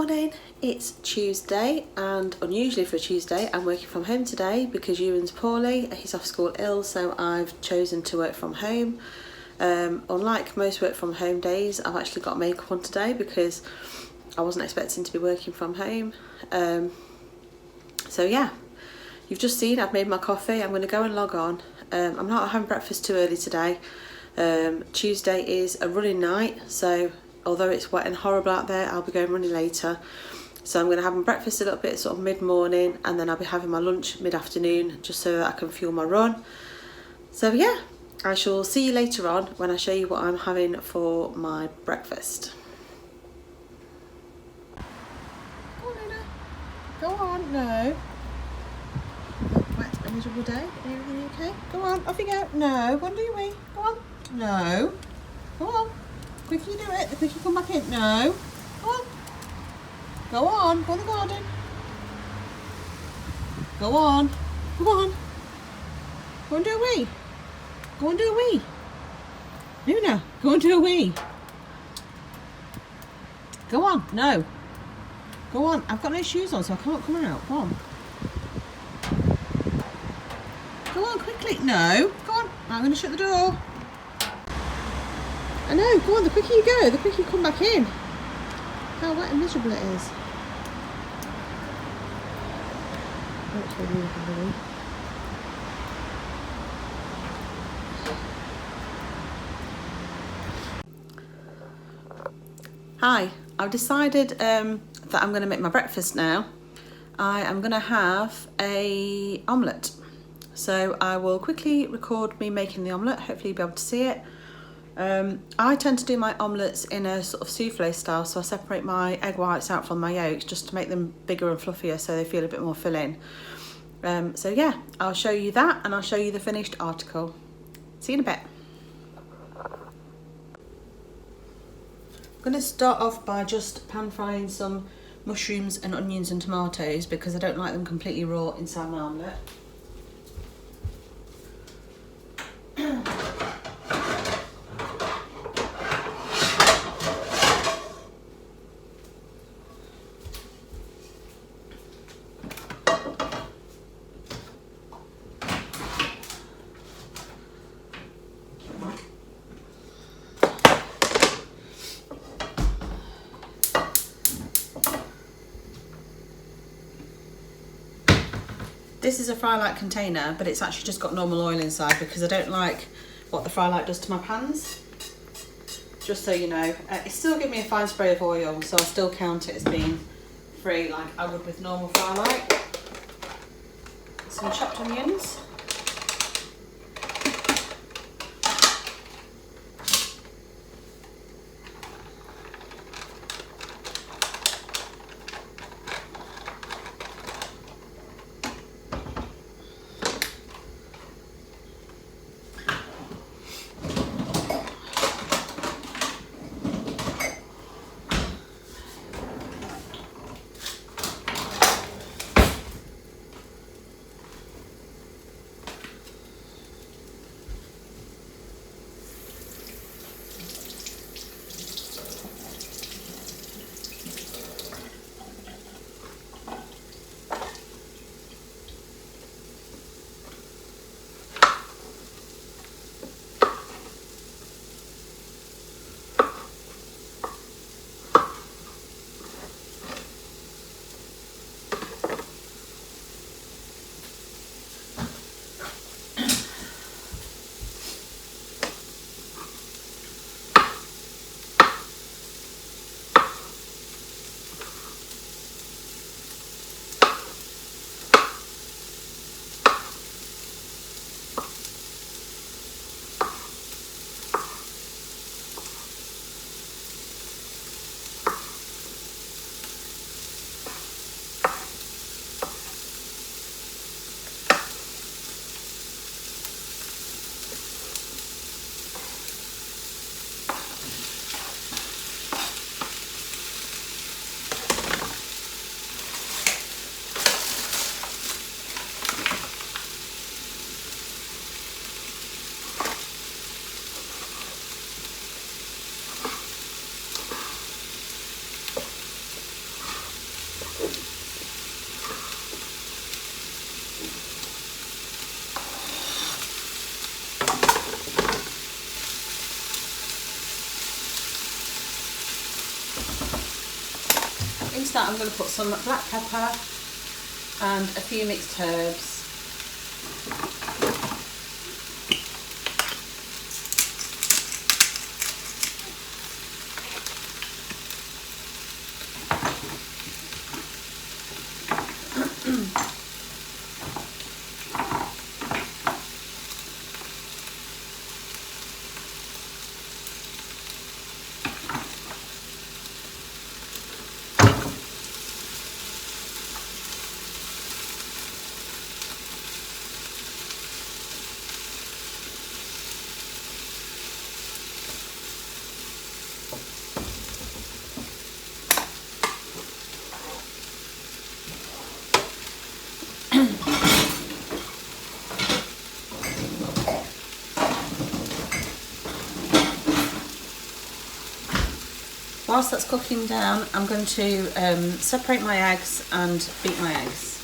morning, it's Tuesday, and unusually for a Tuesday I'm working from home today because Ewan's poorly, he's off school ill, so I've chosen to work from home. Unlike most work from home days, I've actually got makeup on today because I wasn't expecting to be working from home. So yeah, you've just seen I've made my coffee. I'm going to go and log on. I'm not having breakfast too early today. Tuesday is a running night, so although it's wet and horrible out there, I'll be going running later. So I'm going to have my breakfast a little bit sort of mid-morning, and then I'll be having my lunch mid-afternoon just so that I can fuel my run. So yeah, I shall see you later on when I show you what I'm having for my breakfast. Go on, Luna. Go on, no. Wet and miserable day. Everything okay? Go on, off you go. No, go on, do your wee. Go on. No. Go on. The quicker you do it, the quicker you come back in. No. Go on. Go on. Go in the garden. Go on. Go on. Go and do a wee. Go and do a wee. Luna, go and do a wee. Go on. No. Go on. I've got no shoes on, so I can't come out. Go on. Go on, quickly. No. Go on. I'm going to shut the door. I know, go on, the quicker you go, the quicker you come back in. How wet and miserable it is. Oh, it's really lovely. Hi, I've decided that I'm going to make my breakfast now. I am going to have a omelette. So I will quickly record me making the omelette, hopefully you'll be able to see it. I tend to do my omelettes in a sort of souffle style, so I separate my egg whites out from my yolks just to make them bigger and fluffier so they feel a bit more filling. So yeah, I'll show you that and I'll show you the finished article. See you in a bit. I'm going to start off by just pan frying some mushrooms and onions and tomatoes because I don't like them completely raw inside my omelette. This is a fry light container, but it's actually just got normal oil inside because I don't like what the fry light does to my pans. Just so you know, it still gives me a fine spray of oil, so I still count it as being free like I would with normal fry light. Some chopped onions. I'm going to put some black pepper and a few mixed herbs. Whilst that's cooking down, I'm going to separate my eggs and beat my eggs.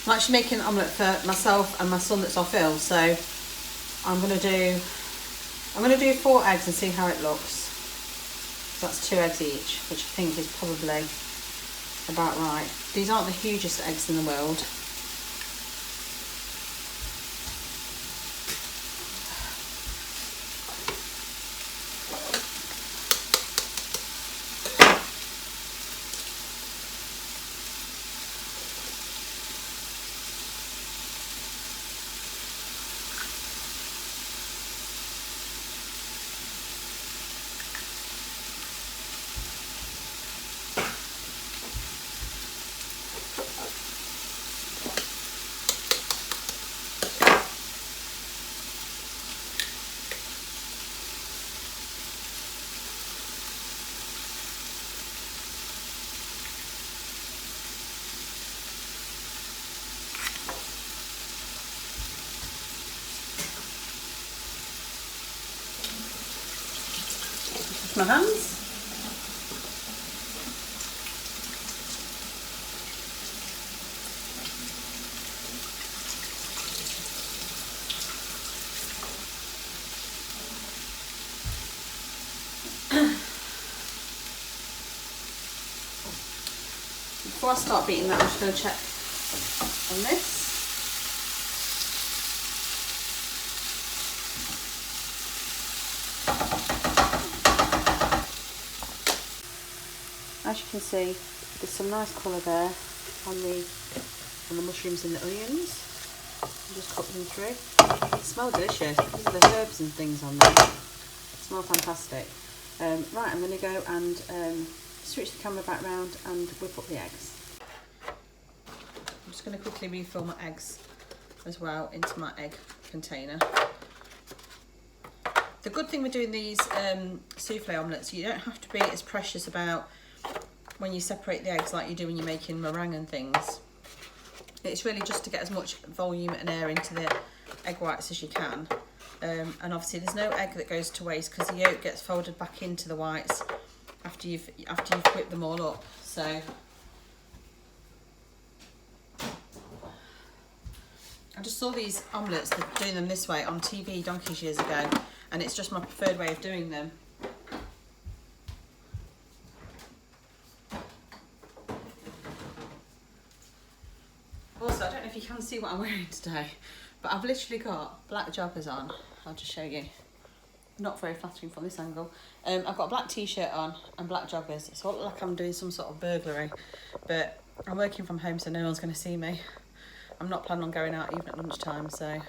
I'm actually making an omelette for myself and my son that's off ill, so I'm gonna do 4 eggs and see how it looks. So that's 2 eggs each, which I think is probably about right. These aren't the hugest eggs in the world. My hands. Before I start beating that, I'm just going to check on this. As you can see, there's some nice colour there on the mushrooms and the onions. I'll just cook them through. They smell delicious because of the herbs and things on there. They smell fantastic. Right, I'm going to go and switch the camera back round and whip up the eggs. I'm just going to quickly refill my eggs as well into my egg container. The good thing with doing these souffle omelettes, you don't have to be as precious about when you separate the eggs like you do when you're making meringue and things. It's really just to get as much volume and air into the egg whites as you can. And obviously there's no egg that goes to waste because the yolk gets folded back into the whites after you've whipped them all up. So I just saw these omelettes, doing them this way on TV donkeys years ago, and it's just my preferred way of doing them. Also, I don't know if you can see what I'm wearing today, but I've literally got black joggers on. I'll just show you. Not very flattering from this angle. I've got a black t-shirt on and black joggers, so I look like I'm doing some sort of burglary, but I'm working from home so no one's going to see me. I'm not planning on going out even at lunchtime, so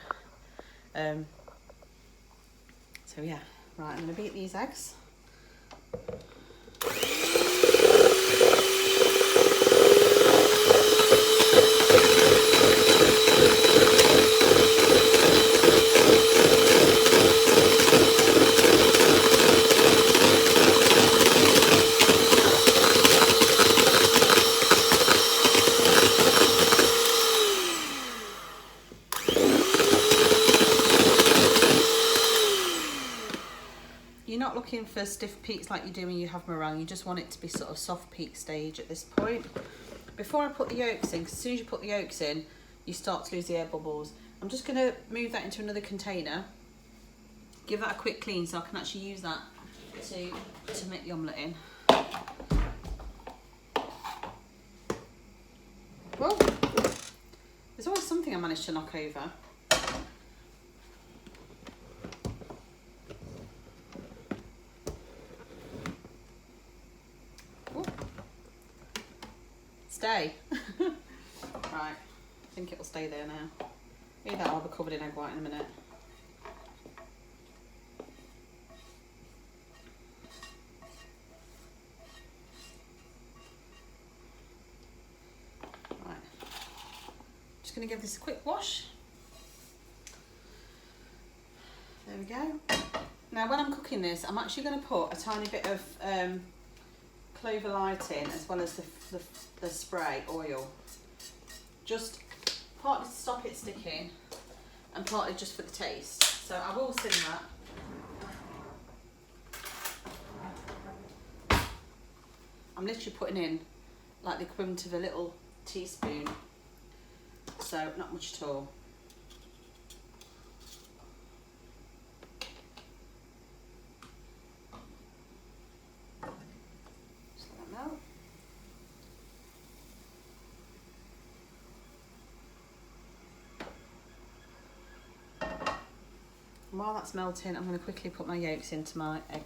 yeah. Right, I'm going to beat these eggs. You're not looking for stiff peaks like you do when you have meringue. You just want it to be sort of soft peak stage at this point. Before I put the yolks in, because as soon as you put the yolks in, you start to lose the air bubbles. I'm just going to move that into another container, give that a quick clean so I can actually use that to make the omelette in. Well, there's always something I managed to knock over. Stay. Right, I think it'll stay there now. Maybe that'll be covered in egg white in a minute. Right, just going to give this a quick wash. There we go. Now when I'm cooking this, I'm actually going to put a tiny bit of clover light in, as well as the spray oil, just partly to stop it sticking and partly just for the taste. So I will sim that. I'm literally putting in like the equivalent of a little teaspoon, so not much at all. While that's melting, I'm going to quickly put my yolks into my egg.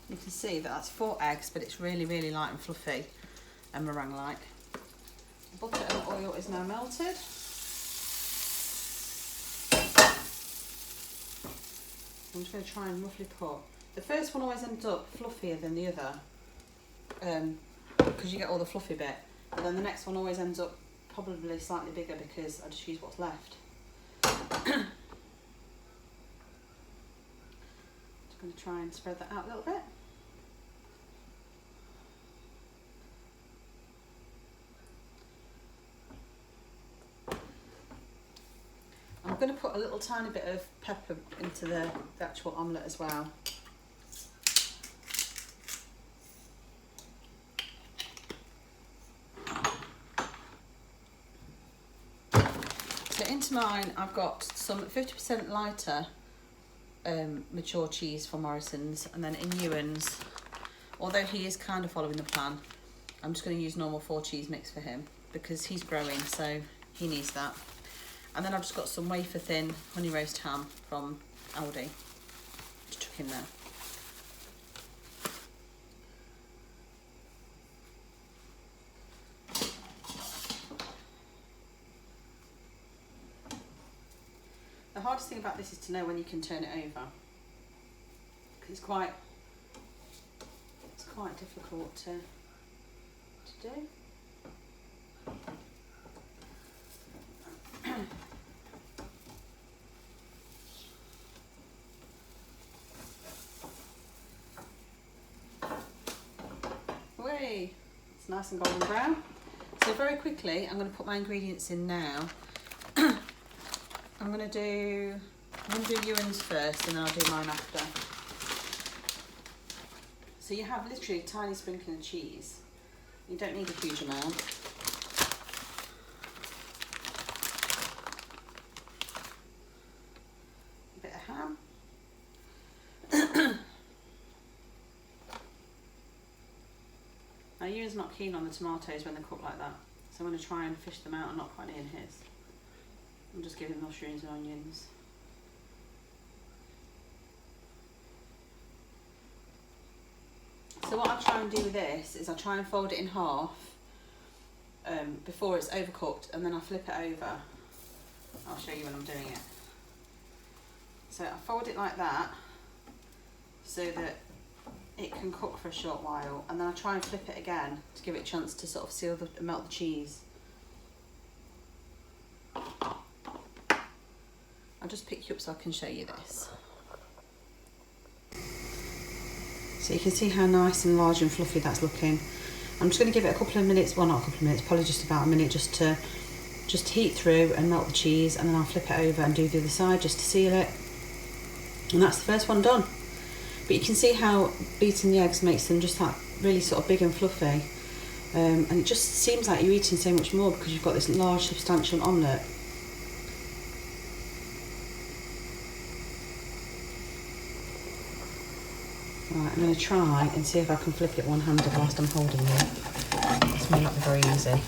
You can see that that's 4 eggs, but it's really, really light and fluffy and meringue-like. Butter and oil is now melted. I'm just going to try and roughly put. The first one always ends up fluffier than the other, because you get all the fluffy bit. But then the next one always ends up probably slightly bigger because I just use what's left. Just going to try and spread that out a little bit. I'm going to put a little tiny bit of pepper into the actual omelette as well. So in into mine, I've got some 50% lighter mature cheese from Morrison's, and then in Ewan's, although he is kind of following the plan, I'm just going to use normal 4 cheese mix for him because he's growing, so he needs that. And then I've just got some wafer thin honey roast ham from Aldi. Just chuck in there. The hardest thing about this is to know when you can turn it over, because it's quite difficult to do. Way, it's nice and golden brown. So very quickly, I'm going to put my ingredients in now. I'm going to do Ewan's first, and then I'll do mine after. So you have literally a tiny sprinkling of cheese. You don't need a huge amount. A bit of ham. Now Ewan's not keen on the tomatoes when they're cooked like that, so I'm going to try and fish them out and not put any in his. I'm just giving mushrooms and onions. So what I try and do with this is I try and fold it in half before it's overcooked, and then I flip it over. I'll show you when I'm doing it. So I fold it like that so that it can cook for a short while, and then I try and flip it again to give it a chance to sort of melt the cheese. I'll just pick you up so I can show you this. So you can see how nice and large and fluffy that's looking. I'm just going to give it a couple of minutes, well not a couple of minutes, probably just about a minute, just to heat through and melt the cheese, and then I'll flip it over and do the other side just to seal it. And that's the first one done. But you can see how beating the eggs makes them just like really sort of big and fluffy. And it just seems like you're eating so much more because you've got this large substantial omelette. Right, I'm going to try and see if I can flip it one-handed whilst I'm holding it. This may not be very easy.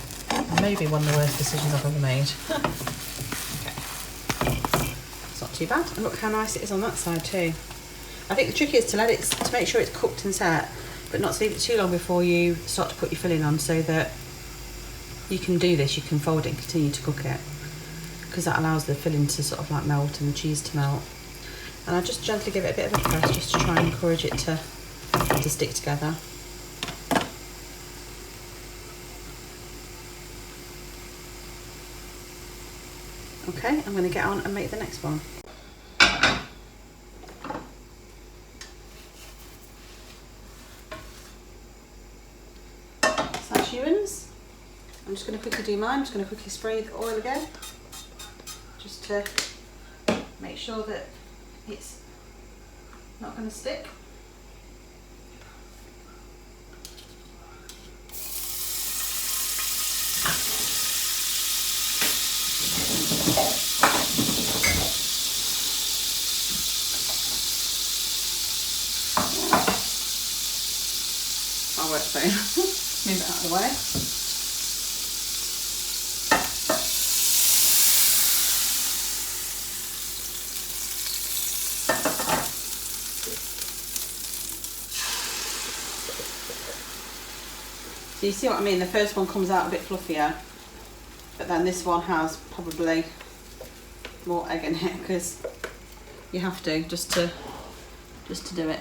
Maybe one of the worst decisions I've ever made. Okay. It's not too bad. And look how nice it is on that side too. I think the trick is to make sure it's cooked and set, but not to leave it too long before you start to put your filling on, so that you can do this, you can fold it and continue to cook it, because that allows the filling to sort of like melt and the cheese to melt. And I just gently give it a bit of a press just to try and encourage it to stick together. Okay, I'm going to get on and make the next one. So that's Ewan's. I'm just going to quickly do mine. I'm just going to quickly spray the oil again, just to make sure that it's not going to stick. I'll work phone. Move it out of the way. So you see what I mean? The first one comes out a bit fluffier, but then this one has probably more egg in it, because you have to just to do it.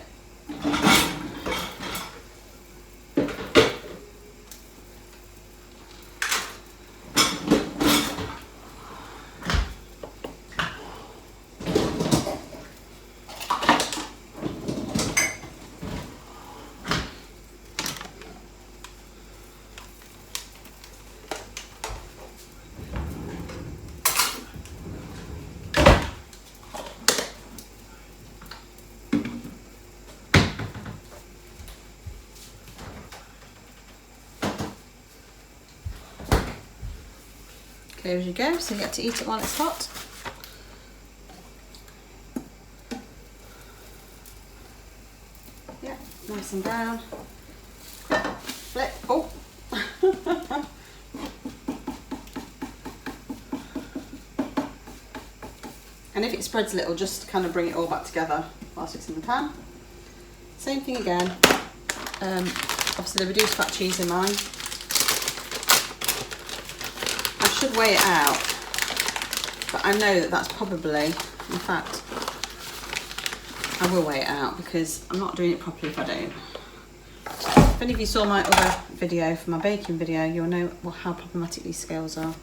There you go, so you get to eat it while it's hot. Yeah, nice and brown. Flip, oh! And if it spreads a little, just kind of bring it all back together whilst it's in the pan. Same thing again. Obviously the reduced fat cheese in mine. I should weigh it out, but I know that that's probably, in fact, I will weigh it out because I'm not doing it properly if I don't. If any of you saw my other video, for my baking video, you'll know how problematic these scales are.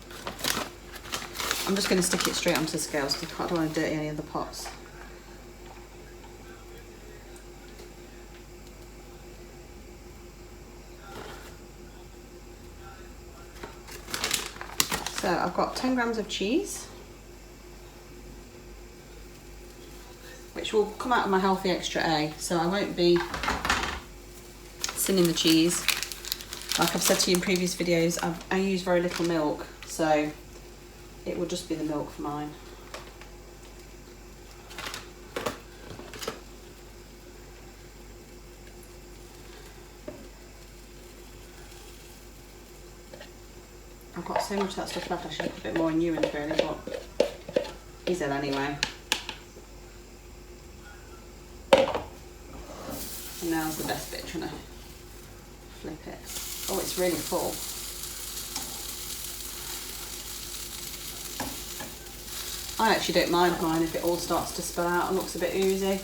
I'm just going to stick it straight onto the scales because I don't want to dirty any of the pots. So I've got 10 grams of cheese, which will come out of my healthy extra A, so I won't be sinning the cheese. Like I've said to you in previous videos, I use very little milk, so it will just be the milk for mine. I've got so much of that stuff left, I should put a bit more in Newens really, but he's in anyway. And now's the best bit, trying to flip it. Oh, it's really full. I actually don't mind mine if it all starts to spill out and looks a bit oozy.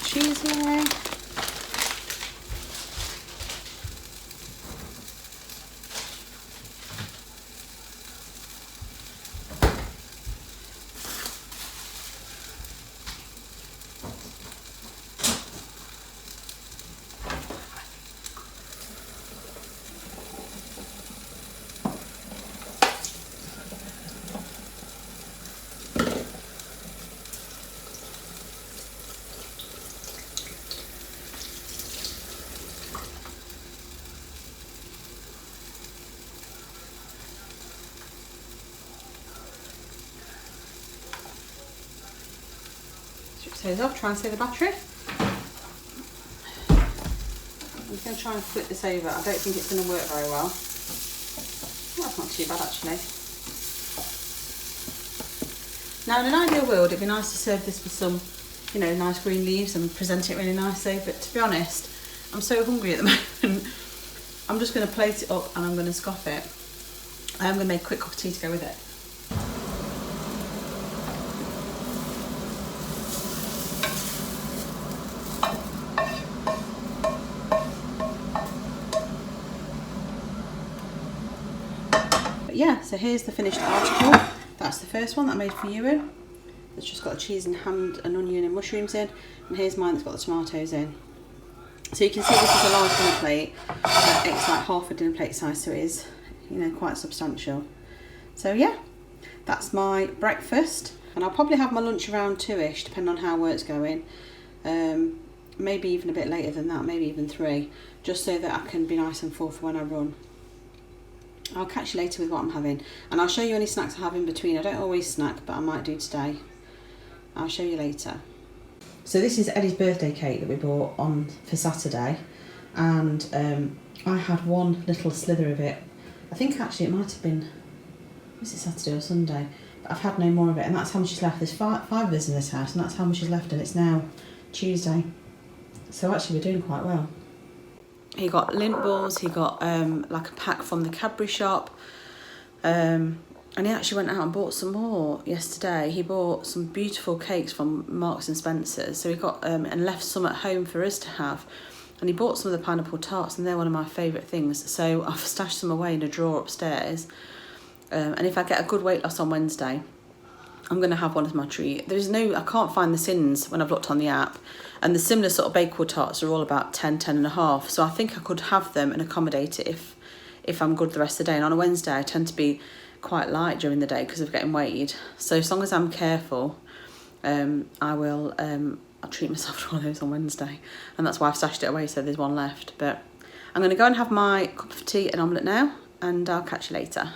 Cheese away. Those off, try and save the battery. I'm just going to try and flip this over. I don't think it's going to work very well. Oh, that's not too bad actually. Now in an ideal world it'd be nice to serve this with some, you know, nice green leaves and present it really nicely, but to be honest, I'm so hungry at the moment. I'm just going to plate it up and I'm going to scoff it. I am going to make a quick cup of tea to go with it. Yeah, so here's the finished article. That's the first one that I made for Ewan. It's just got a cheese and ham and onion and mushrooms in. And here's mine that's got the tomatoes in. So you can see this is a large dinner plate. It's like half a dinner plate size, so it is, you know, quite substantial. So yeah, that's my breakfast. And I'll probably have my lunch around 2ish, depending on how work's going. Maybe even a bit later than that, maybe even 3, just so that I can be nice and full for when I run. I'll catch you later with what I'm having, and I'll show you any snacks I have in between. I don't always snack, but I might do today. I'll show you later. So this is Eddie's birthday cake that we bought on for Saturday, and I had one little slither of it. I think actually it might have been, was it Saturday or Sunday? But I've had no more of it, and that's how much is left. There's five of us in this house, and that's how much is left, and it's now Tuesday. So actually we're doing quite well. He got lint balls, he got like a pack from the Cadbury shop, and he actually went out and bought some more yesterday. He bought some beautiful cakes from Marks and Spencer's, so he got and left some at home for us to have, and he bought some of the pineapple tarts, and they're one of my favourite things, so I've stashed some away in a drawer upstairs, and if I get a good weight loss on Wednesday, I'm going to have one as my treat. I can't find the sins when I've looked on the app, and the similar sort of Bakewell tarts are all about 10, 10 and a half, so I think I could have them and accommodate it if I'm good the rest of the day. And on a Wednesday, I tend to be quite light during the day because of getting weighed. So as long as I'm careful, I'll treat myself to one of those on Wednesday. And that's why I've stashed it away, so there's one left. But I'm going to go and have my cup of tea and omelette now, and I'll catch you later.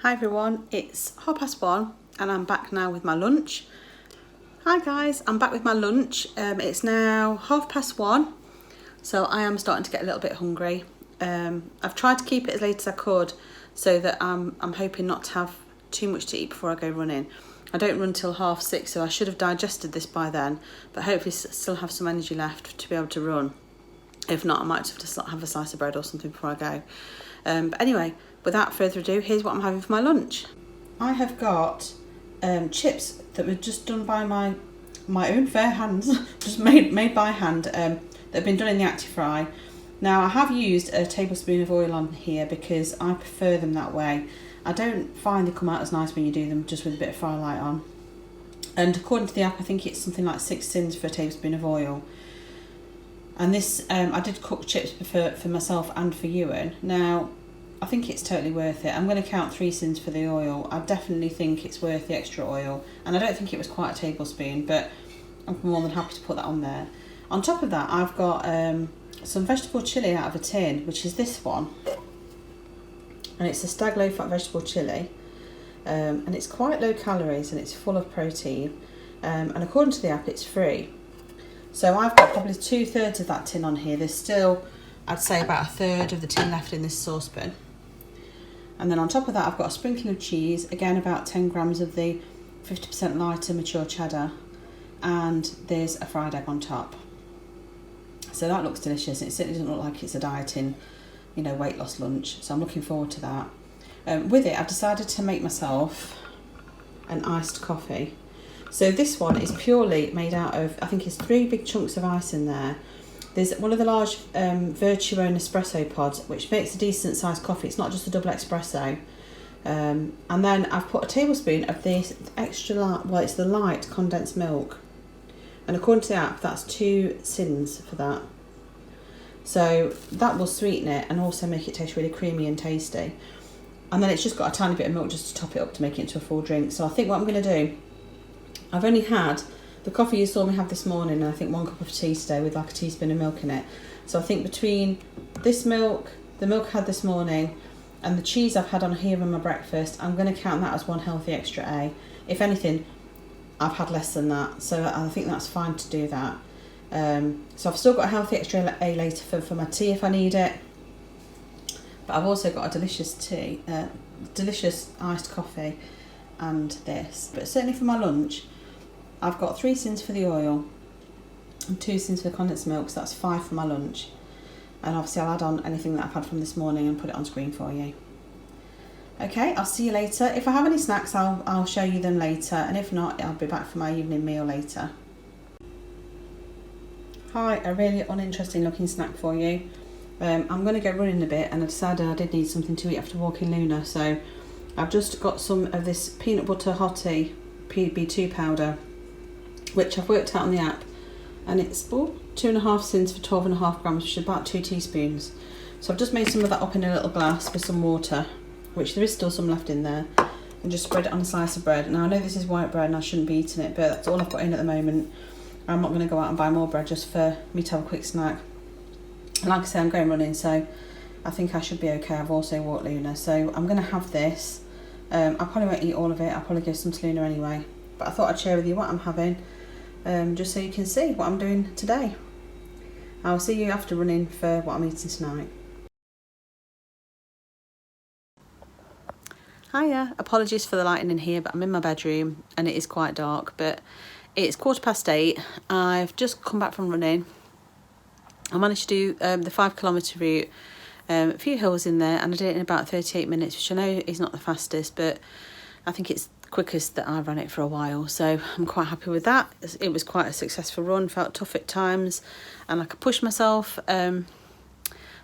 Hi everyone, it's 1:30 and I'm back now with my lunch. Hi guys, I'm back with my lunch. It's now 1:30, so I am starting to get a little bit hungry. I've tried to keep it as late as I could so that I'm hoping not to have too much to eat before I go running. I don't run till 6:30, so I should have digested this by then, but hopefully still have some energy left to be able to run. If not, I might have to have a slice of bread or something before I go. But anyway, without further ado, here's what I'm having for my lunch. I have got chips that were just done by my own fair hands, just made by hand, that have been done in the Actifry. Now I have used a tablespoon of oil on here because I prefer them that way. I don't find they come out as nice when you do them just with a bit of firelight on. And according to the app, I think it's something like 6 cents for a tablespoon of oil. And this, I did cook chips for myself and for Ewan. Now, I think it's totally worth it. I'm going to count 3 cents for the oil. I definitely think it's worth the extra oil. And I don't think it was quite a tablespoon, but I'm more than happy to put that on there. On top of that, I've got some vegetable chilli out of a tin, which is this one. And it's a stag low fat vegetable chilli. And it's quite low calories and it's full of protein. And according to the app, it's free. So I've got probably 2/3 of that tin on here. There's still, I'd say, about 1/3 of the tin left in this saucepan. And then on top of that, I've got a sprinkling of cheese, again about 10 grams of the 50% lighter mature cheddar, and there's a fried egg on top. So that looks delicious. It certainly doesn't look like it's a dieting, weight loss lunch. So I'm looking forward to that. With it, I've decided to make myself an iced coffee. So this one is purely made out of, I think it's 3 big chunks of ice in there. There's one of the large Virtuo Nespresso pods, which makes a decent sized coffee. It's not just a double espresso. And then I've put a tablespoon of this extra light, well, it's the light condensed milk. And according to the app, that's 2 cents for that. So that will sweeten it and also make it taste really creamy and tasty. And then it's just got a tiny bit of milk just to top it up to make it into a full drink. So I think what I'm going to do, I've only had the coffee you saw me have this morning, and I think 1 cup of tea today with like a teaspoon of milk in it. So I think between this milk, the milk I had this morning, and the cheese I've had on here in my breakfast, I'm going to count that as 1 healthy extra A. If anything, I've had less than that, so I think that's fine to do that. So I've still got a healthy extra A later for my tea if I need it. But I've also got a delicious tea, delicious iced coffee, and this. But certainly for my lunch, I've got 3 cents for the oil and 2 cents for the condensed milk, so that's 5 for my lunch. And obviously I'll add on anything that I've had from this morning and put it on screen for you. Okay, I'll see you later. If I have any snacks, I'll show you them later, and if not, I'll be back for my evening meal later. Hi, a really uninteresting looking snack for you. I'm going to go running a bit, and I decided I did need something to eat after walking Luna, so I've just got some of this peanut butter hottie PB2 powder, which I've worked out on the app, and it's 2.5 cents for 12.5 grams, which is about 2 teaspoons. So I've just made some of that up in a little glass with some water, which there is still some left in there, and just spread it on a slice of bread. Now I know this is white bread and I shouldn't be eating it, but that's all I've got in at the moment. I'm not going to go out and buy more bread just for me to have a quick snack. And like I say, I'm going running, so I think I should be okay. I've also walked Luna, so I'm going to have this. I probably won't eat all of it. I'll probably give some to Luna anyway. But I thought I'd share with you what I'm having, just so you can see what I'm doing today. I'll see you after running for what I'm eating tonight. Hiya, apologies for the lighting in here, but I'm in my bedroom and it is quite dark, but it's 8:15. I've just come back from running. I managed to do the 5 kilometre route, a few hills in there, and I did it in about 38 minutes, which I know is not the fastest, but I think it's the quickest that I've run it for a while, so I'm quite happy with that. It was quite a successful run, felt tough at times, and I could push myself.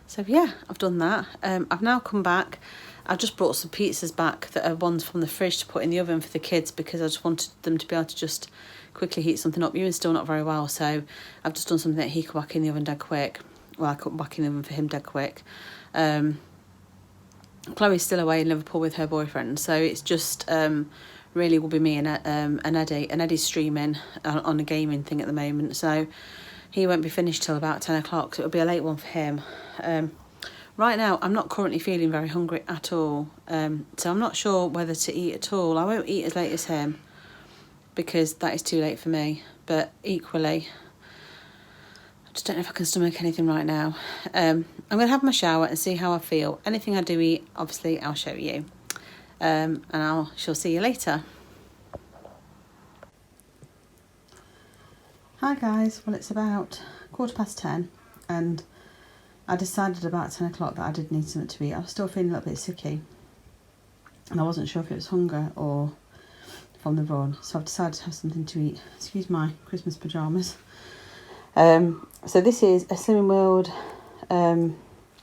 So yeah, I've done that. I've now come back. I've just brought some pizzas back that are ones from the fridge to put in the oven for the kids, because I just wanted them to be able to just quickly heat something up. Ewan's still not very well, so I've just done something that he could whack in the oven dead quick. well, I cooked back in the oven for him dead quick. Chloe's still away in Liverpool with her boyfriend, so it's just really will be me and Eddie. And Eddie's streaming on a gaming thing at the moment, so he won't be finished till about 10 o'clock, so it'll be a late one for him. Right now, I'm not currently feeling very hungry at all, so I'm not sure whether to eat at all. I won't eat as late as him, because that is too late for me, but equally, I just don't know if I can stomach anything right now. I'm going to have my shower and see how I feel. Anything I do eat, obviously, I'll show you. And shall see you later. Hi guys, well it's about 10:15 and I decided about 10 o'clock that I did need something to eat. I was still feeling a little bit sicky and I wasn't sure if it was hunger or from the run, so I've decided to have something to eat. Excuse my Christmas pyjamas. So this is a Slimming World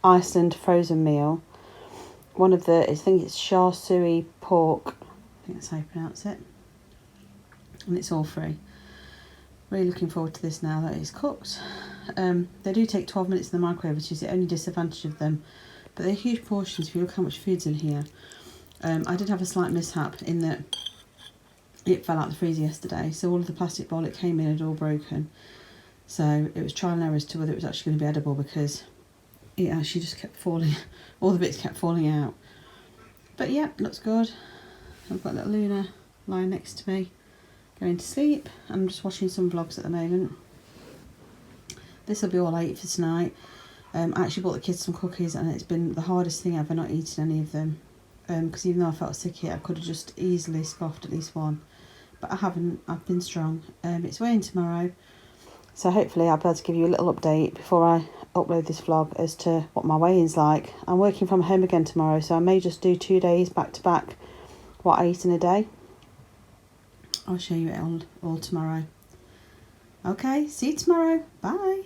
Iceland frozen meal. One of the, I think it's char siu pork, I think that's how you pronounce it, and it's all free. Really looking forward to this now that it's cooked. They do take 12 minutes in the microwave, which is the only disadvantage of them, but they're huge portions if you look how much food's in here. I did have a slight mishap in that it fell out the freezer yesterday, so all of the plastic bowl it came in had all broken. So it was trial and error as to whether it was actually going to be edible, because it actually just kept falling, all the bits kept falling out. But yeah, looks good. I've got little Luna lying next to me, going to sleep. I'm just watching some vlogs at the moment. This will be all I eat for tonight. I actually bought the kids some cookies and it's been the hardest thing ever not eating any of them. Because even though I felt sick here, I could have just easily scoffed at least one. But I haven't, I've been strong. It's weighing tomorrow. So hopefully I'll be able to give you a little update before I upload this vlog as to what my weigh-in's like. I'm working from home again tomorrow, so I may just do 2 days back to back what I eat in a day. I'll show you it all tomorrow. Okay, see you tomorrow. Bye.